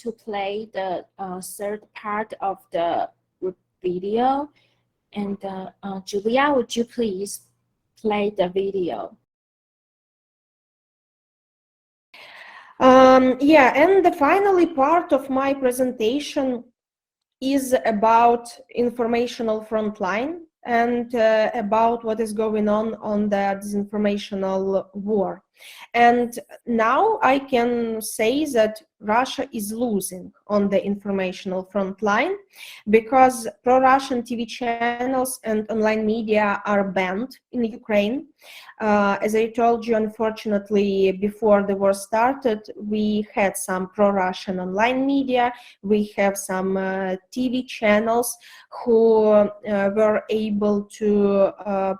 to play the third part of the video. And Julia, would you please play the video? Yeah, and the finally part of my presentation is about informational frontline and about what is going on the disinformational war. And now I can say that Russia is losing on the informational front line because pro-Russian TV channels and online media are banned in Ukraine. As I told you, unfortunately, before the war started, we had some pro-Russian online media. We have some TV channels who were able to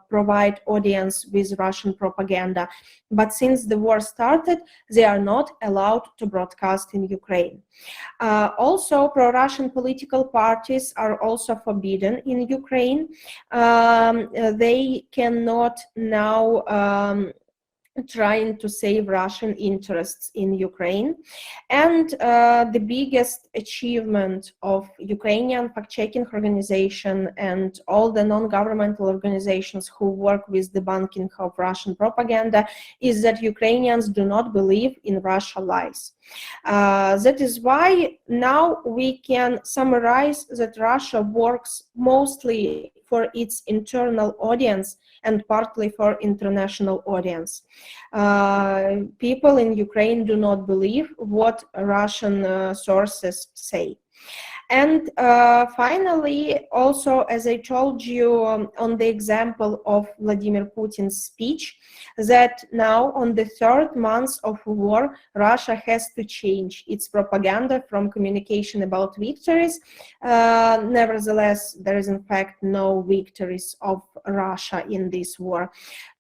provide audience with Russian propaganda. But since the war started, they are not allowed to broadcast in Ukraine. Also, pro-Russian political parties are also forbidden in Ukraine. They cannot now trying to save Russian interests in Ukraine. And the biggest achievement of Ukrainian fact-checking organization and all the non-governmental organizations who work with debunking of Russian propaganda is that Ukrainians do not believe in Russian lies. That is why now we can summarize that Russia works mostly for its internal audience and partly for international audience. People in Ukraine do not believe what Russian sources say. And finally, also, as I told you on the example of Vladimir Putin's speech, that now on the third month of war, Russia has to change its propaganda from communication about victories. Nevertheless, there is in fact no victories of Russia in this war,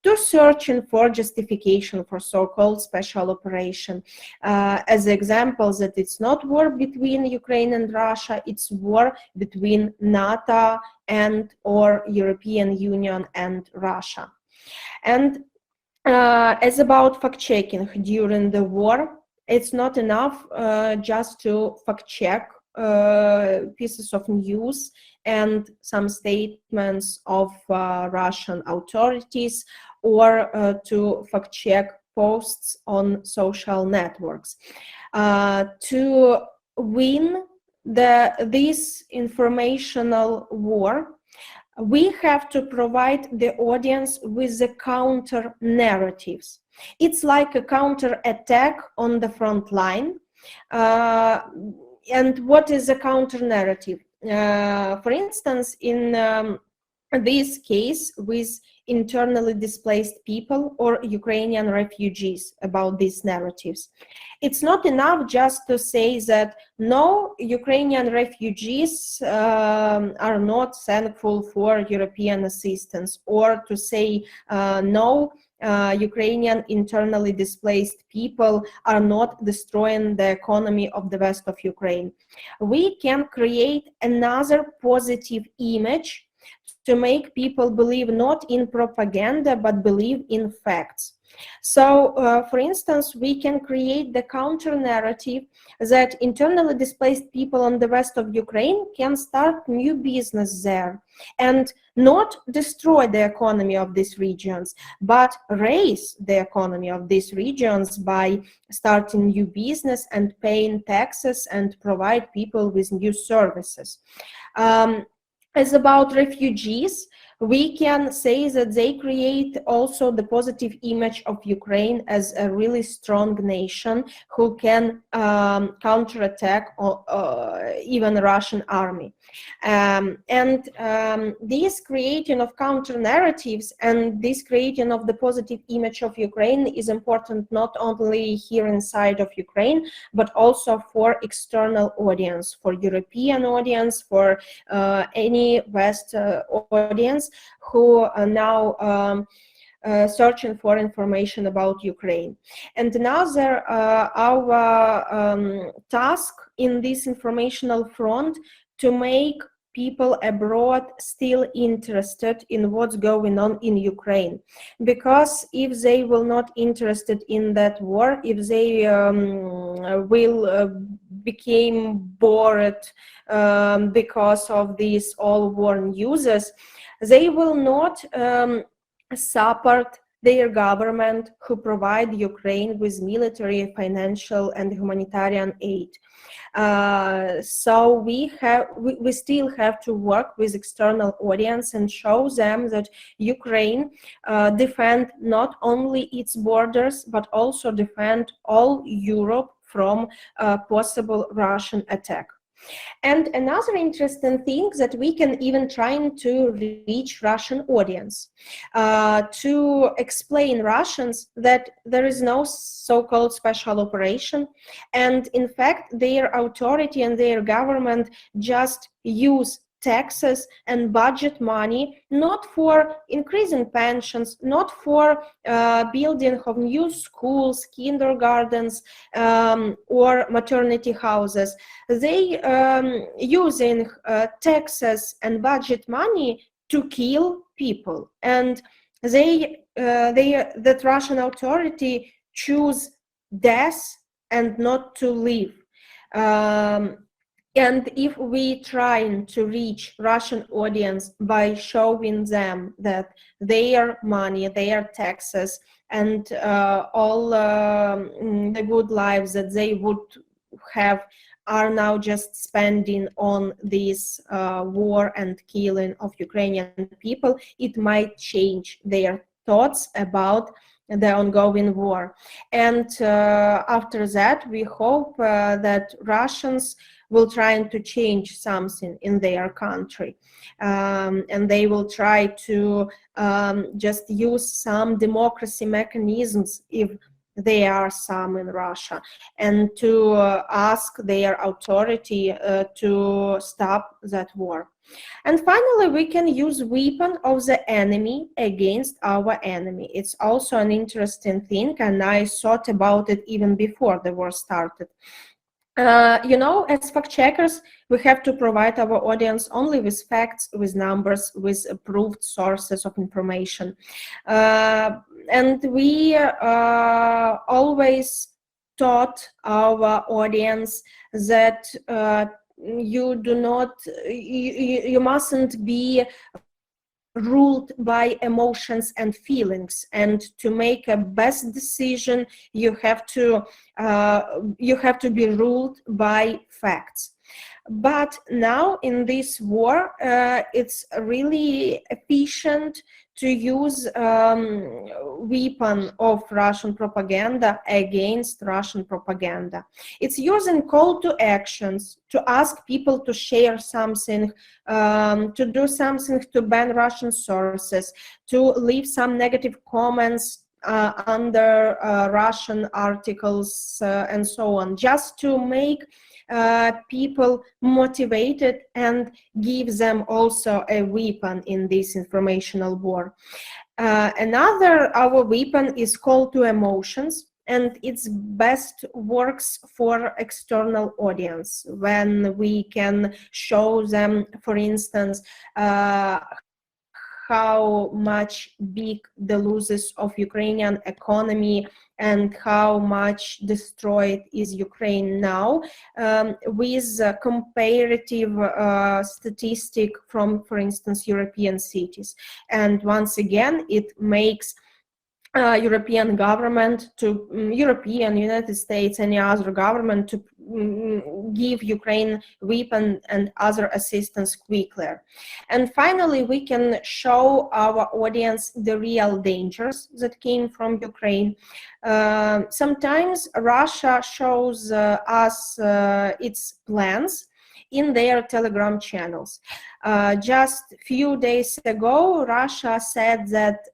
to searching for justification for so-called special operation. As examples that it's not war between Ukraine and Russia, it's war between NATO and or European Union and Russia. And as about fact-checking during the war, it's not enough just to fact-check pieces of news and some statements of Russian authorities or to fact-check posts on social networks. To win this informational war, we have to provide the audience with the counter narratives. It's like a counter attack on the front line. And what is a counter narrative? For instance, in this case with internally displaced people or Ukrainian refugees about these narratives. It's not enough just to say that no, Ukrainian refugees are not thankful for European assistance, or to say no, Ukrainian internally displaced people are not destroying the economy of the west of Ukraine. We can create another positive image to make people believe not in propaganda, but believe in facts. So, for instance, we can create the counter-narrative that internally displaced people on the west of Ukraine can start new business there and not destroy the economy of these regions, but raise the economy of these regions by starting new business and paying taxes and provide people with new services. As about refugees, we can say that they create also the positive image of Ukraine as a really strong nation who can counterattack even Russian army. This creating of counter narratives and this creating of the positive image of Ukraine is important not only here inside of Ukraine, but also for external audience, for European audience, for any West audience who are now searching for information about Ukraine. And another our task in this informational front to make people abroad still interested in what's going on in Ukraine. Because if they will not interested in that war, if they will became bored because of these all war news, they will not support their government who provide Ukraine with military, financial, and humanitarian aid. So we still have to work with external audience and show them that Ukraine defend not only its borders, but also defend all Europe from possible Russian attack. And another interesting thing that we can even try to reach Russian audience, to explain Russians that there is no so-called special operation, and in fact their authority and their government just use taxes and budget money not for increasing pensions, not for building of new schools, kindergartens, or maternity houses. They using taxes and budget money to kill people, and that Russian authority choose death and not to live. And if we trying to reach Russian audience by showing them that their money, their taxes, and all the good lives that they would have are now just spending on this war and killing of Ukrainian people, it might change their thoughts about the ongoing war. And after that, we hope that Russians will try to change something in their country, and they will try to just use some democracy mechanisms, if there are some in Russia, and to ask their authority to stop that war. And finally, we can use weapon of the enemy against our enemy. It's also an interesting thing, and I thought about it even before the war started. You know, as fact-checkers, we have to provide our audience only with facts, with numbers, with approved sources of information. And we always taught our audience that you mustn't be ruled by emotions and feelings, and to make a best decision you have to be ruled by facts. But now in this war, it's really efficient to use weapon of Russian propaganda against Russian propaganda. It's using call to actions to ask people to share something, to do something to ban Russian sources, to leave some negative comments under Russian articles and so on, just to make people motivated and give them also a weapon in this informational war. Our weapon is call to emotions, and it's best works for external audience when we can show them, for instance, how much big the losses of Ukrainian economy and how much destroyed is Ukraine now, with comparative statistic from, for instance, European cities. And once again, it makes European government to European, United States, any other government to give Ukraine weapon and other assistance quickly. And finally, we can show our audience the real dangers that came from Ukraine. Sometimes Russia shows us its plans in their Telegram channels. Just a few days ago, Russia said that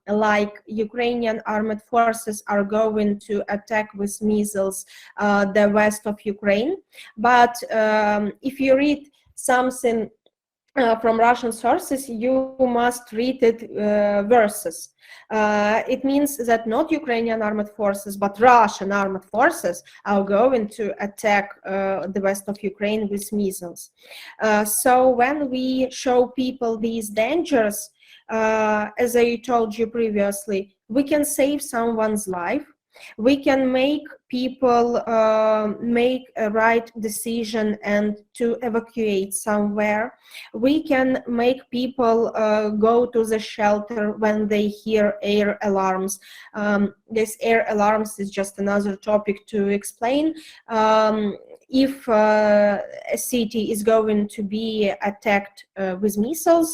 like Ukrainian armed forces are going to attack with missiles the west of Ukraine. But if you read something from Russian sources, you must read it verses. It means that not Ukrainian armed forces, but Russian armed forces are going to attack the west of Ukraine with missiles. So when we show people these dangers, as I told you previously, we can save someone's life. We can make people make a right decision and to evacuate somewhere. We can make people go to the shelter when they hear air alarms. This air alarms is just another topic to explain. If a city is going to be attacked with missiles,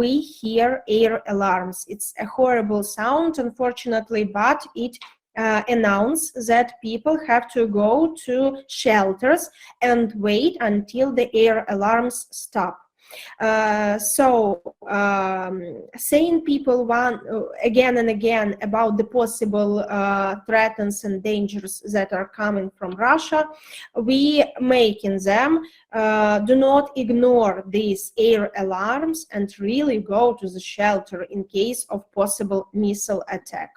we hear air alarms. It's a horrible sound, unfortunately, but it announces that people have to go to shelters and wait until the air alarms stop. Saying people again and again about the possible threats and dangers that are coming from Russia, we making them do not ignore these air alarms and really go to the shelter in case of possible missile attack.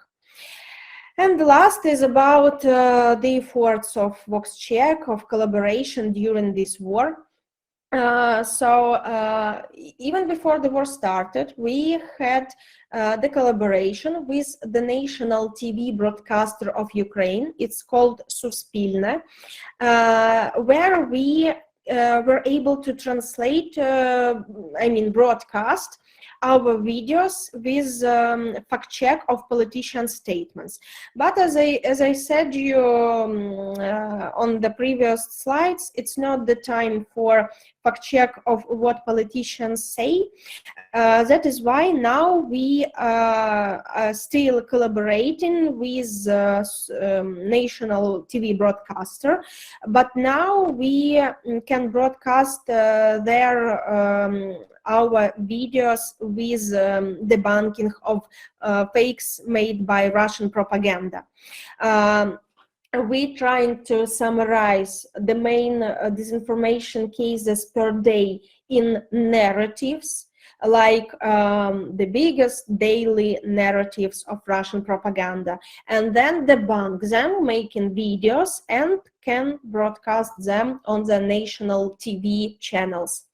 And the last is about the efforts of VoxCheck, of collaboration during this war. Even before the war started, we had the collaboration with the national TV broadcaster of Ukraine. It's called Suspilne, where we were able to translate, broadcast our videos with fact check of politicians' statements. But as I said you on the previous slides, it's not the time for fact check of what politicians say. That is why now we are still collaborating with national TV broadcaster, but now we can broadcast our videos with debunking of fakes made by Russian propaganda. We're trying to summarize the main disinformation cases per day in narratives, like the biggest daily narratives of Russian propaganda, and then debunk them, making videos, and can broadcast them on the national TV channels.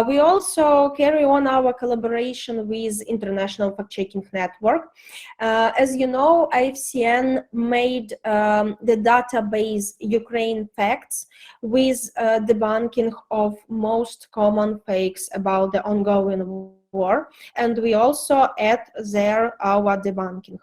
We also carry on our collaboration with International Fact-Checking Network. As you know, IFCN made the database Ukraine Facts with debunking of most common fakes about the ongoing war, and we also add there our debunking.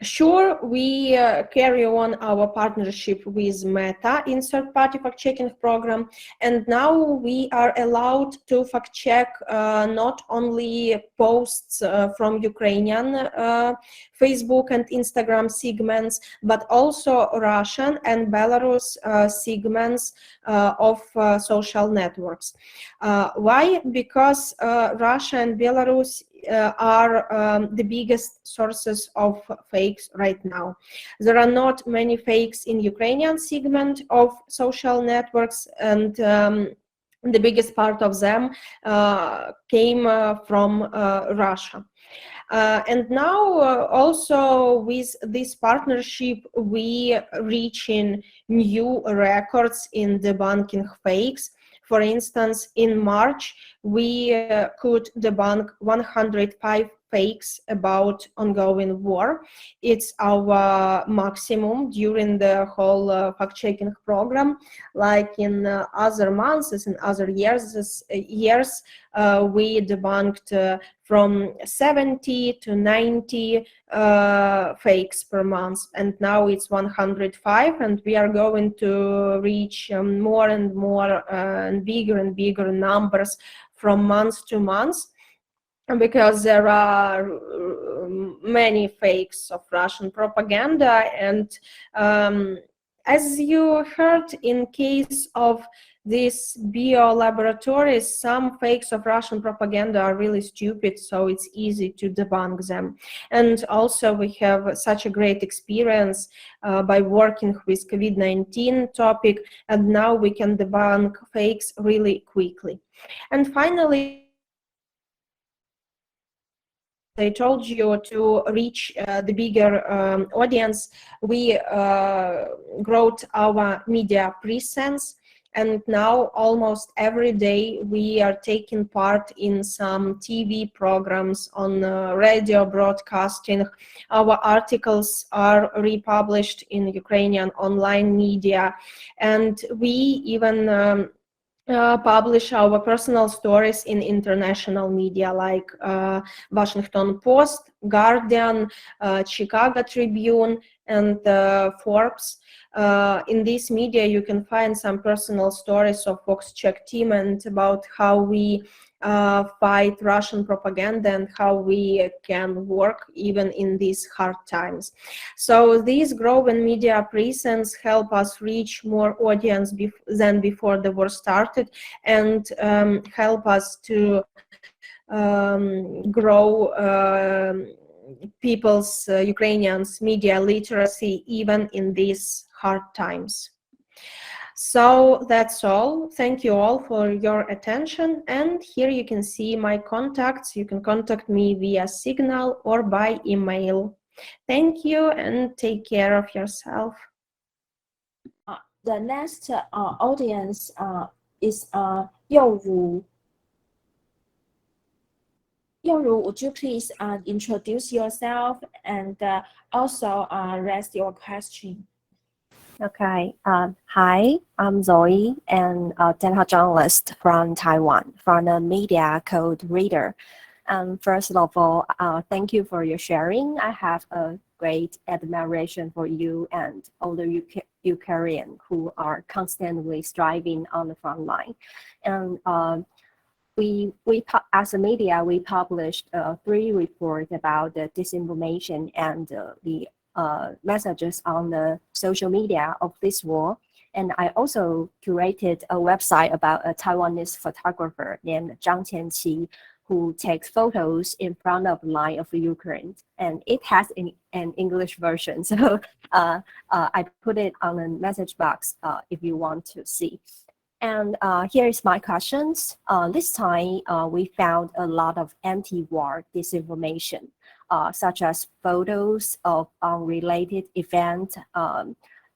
Sure, we carry on our partnership with Meta in third-party fact-checking program, and now we are allowed to fact-check not only posts from Ukrainian Facebook and Instagram segments, but also Russian and Belarus segments of social networks. Why? Because Russia and Belarus are the biggest sources of fakes right now. There are not many fakes in Ukrainian segment of social networks, and the biggest part of them came from Russia. And now also with this partnership, we reaching new records in debunking fakes. For instance, in March, we could debunk 105 fakes about ongoing war. It's our maximum during the whole fact-checking program. Like in other months and other years, we debunked from 70 to 90 fakes per month, and now it's 105, and we are going to reach more and more and bigger numbers from month to month, because there are many fakes of Russian propaganda. And as you heard, in case of these bio laboratories, some fakes of Russian propaganda are really stupid, so it's easy to debunk them. And also we have such a great experience by working with COVID-19 topic, and now we can debunk fakes really quickly. And finally, I told you, to reach the bigger audience, we growed our media presence. And now almost every day we are taking part in some TV programs, on radio broadcasting. Our articles are republished in Ukrainian online media, and we even publish our personal stories in international media like Washington Post, Guardian, Chicago Tribune, and Forbes. In this media you can find some personal stories of VoxCheck team and about how we fight Russian propaganda and how we can work even in these hard times. So these growing media presence help us reach more audience than before the war started, and help us to grow people's, Ukrainians' media literacy even in these hard times. So that's all. Thank you all for your attention. And here you can see my contacts. You can contact me via Signal or by email. Thank you and take care of yourself. The next audience is Yoru. Yoru, would you please introduce yourself and also raise your question? Okay. Hi, I'm Zoe, and a data journalist from Taiwan, from a media code Reader. First of all, thank you for your sharing. I have a great admiration for you and all the Ukrainians who are constantly striving on the front line. And we as a media, we published 3 reports about the disinformation and the messages on the social media of this war. And I also curated a website about a Taiwanese photographer named Zhang Qianqi, who takes photos in front of the line of Ukraine. And it has an English version. So I put it on the message box if you want to see. And here is my questions. This time, we found a lot of anti-war disinformation, such as photos of unrelated events,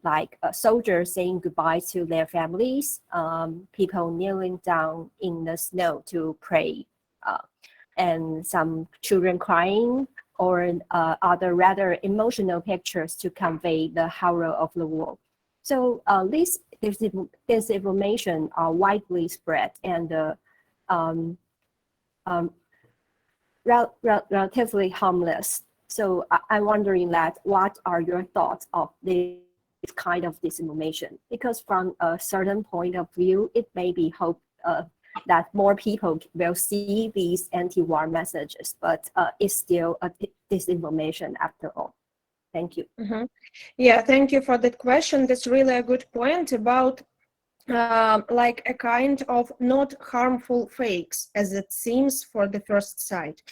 like soldiers saying goodbye to their families, people kneeling down in the snow to pray, and some children crying, or other rather emotional pictures to convey the horror of the war. So this disinformation are widely spread and relatively harmless. So I'm wondering that what are your thoughts of this kind of disinformation? Because from a certain point of view, it may be hoped that more people will see these anti-war messages, but it's still a disinformation after all. Thank you. Mm-hmm. Yeah, thank you for that question. That's really a good point about like a kind of not harmful fakes, as it seems for the first sight.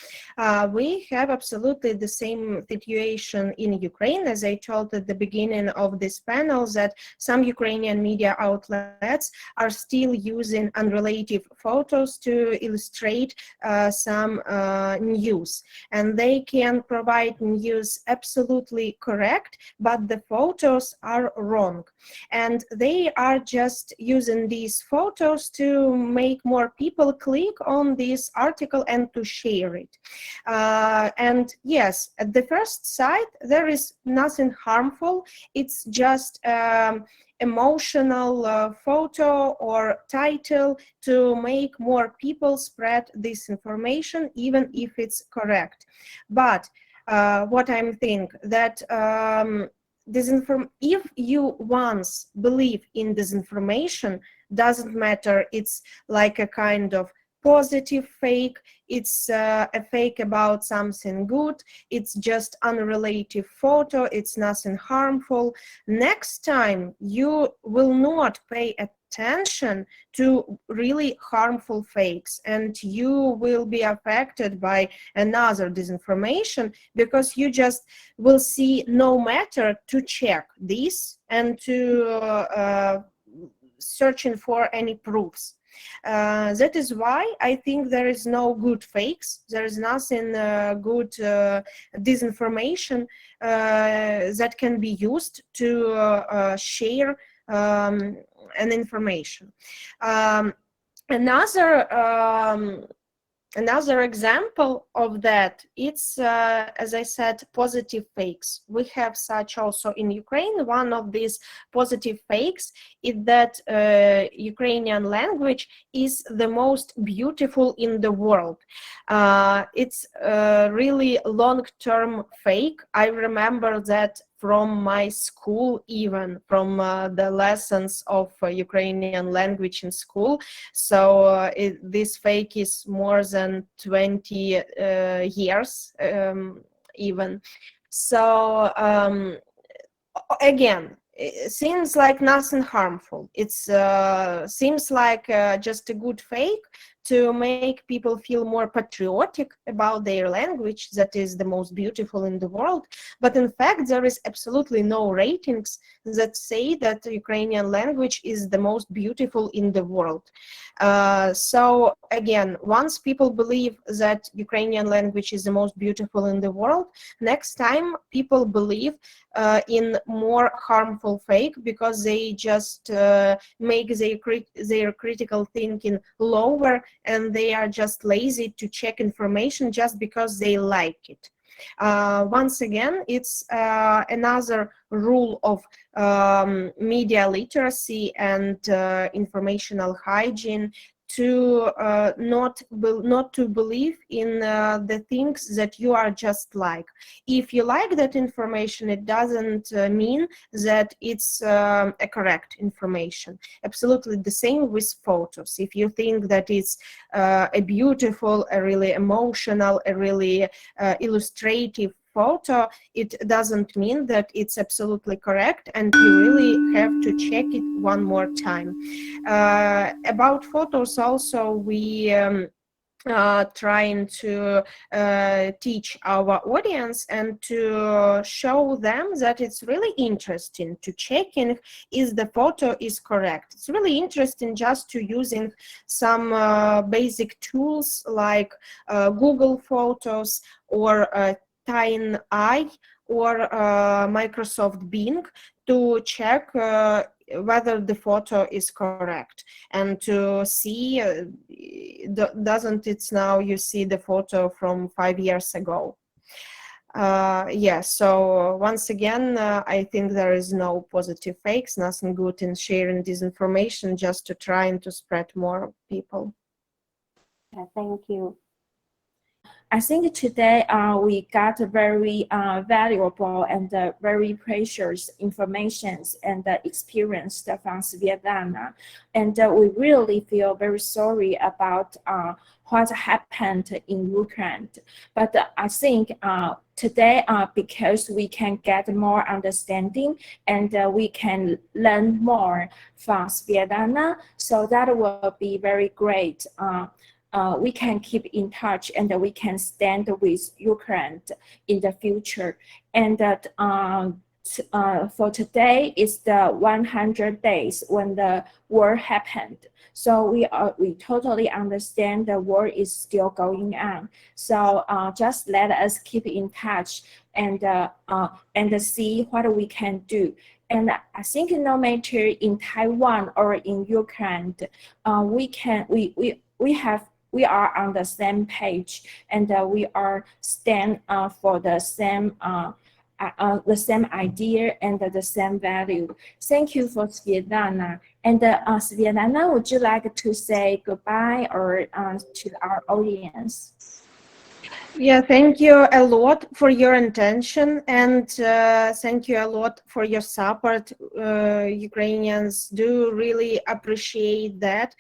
We have absolutely the same situation in Ukraine, as I told at the beginning of this panel, that some Ukrainian media outlets are still using unrelated photos to illustrate some news. And they can provide news absolutely correct, but the photos are wrong. And they are just using these photos to make more people click on this article and to share it. And yes, at the first sight, there is nothing harmful. It's just emotional photo or title to make more people spread this information, even if it's correct. But what I'm thinking that if you once believe in disinformation, doesn't matter, it's like a kind of positive fake, it's a fake about something good, it's just unrelated photo, it's nothing harmful. Next time you will not pay attention to really harmful fakes, and you will be affected by another disinformation, because you just will see no matter to check this and to searching for any proofs. That is why I think there is no good fakes. There is nothing good disinformation that can be used to share information. Another example of that, it's, as I said, positive fakes. We have such also in Ukraine. One of these positive fakes is that Ukrainian language is the most beautiful in the world. It's a really long-term fake. I remember that from my school, even from the lessons of Ukrainian language in school. So this fake is more than 20 years even. So again, it seems like nothing harmful. It seems like just a good fake to make people feel more patriotic about their language, that is the most beautiful in the world. But in fact, there is absolutely no ratings that say that the Ukrainian language is the most beautiful in the world. So again, once people believe that Ukrainian language is the most beautiful in the world, next time people believe in more harmful fake, because they just make their critical thinking lower, and they are just lazy to check information just because they like it. Once again, it's another rule of media literacy and informational hygiene, to not to believe in the things that you are just like. If you like that information, it doesn't mean that it's a correct information. Absolutely the same with photos. If you think that it's a beautiful, a really emotional, a really illustrative photo, it doesn't mean that it's absolutely correct, and you really have to check it one more time. About photos also, we trying to teach our audience and to show them that it's really interesting to check in if the photo is correct. It's really interesting just to using some basic tools like Google Photos or TinyEye or Microsoft Bing to check whether the photo is correct, and to see doesn't it now you see the photo from 5 years ago. Yeah, so once again, I think there is no positive fakes, nothing good in sharing disinformation just to try and to spread more people. Yeah, thank you. I think today we got very valuable and very precious information and experience from Svitlana, and we really feel very sorry about what happened in Ukraine. But I think today, because we can get more understanding and we can learn more from Svitlana, so that will be very great. We can keep in touch and we can stand with Ukraine in the future. And that for today is the 100 days when the war happened. So we totally understand the war is still going on. So just let us keep in touch and see what we can do. And I think no matter in Taiwan or in Ukraine, we are on the same page, and we are stand for the same idea and the same value. Thank you for Svitlana. And Svitlana, would you like to say goodbye or to our audience? Yeah, thank you a lot for your attention, and thank you a lot for your support. Ukrainians do really appreciate that.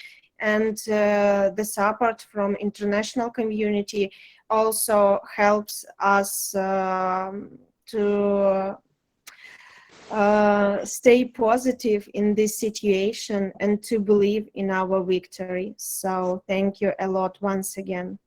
And the support from international community also helps us to stay positive in this situation and to believe in our victory. So thank you a lot once again.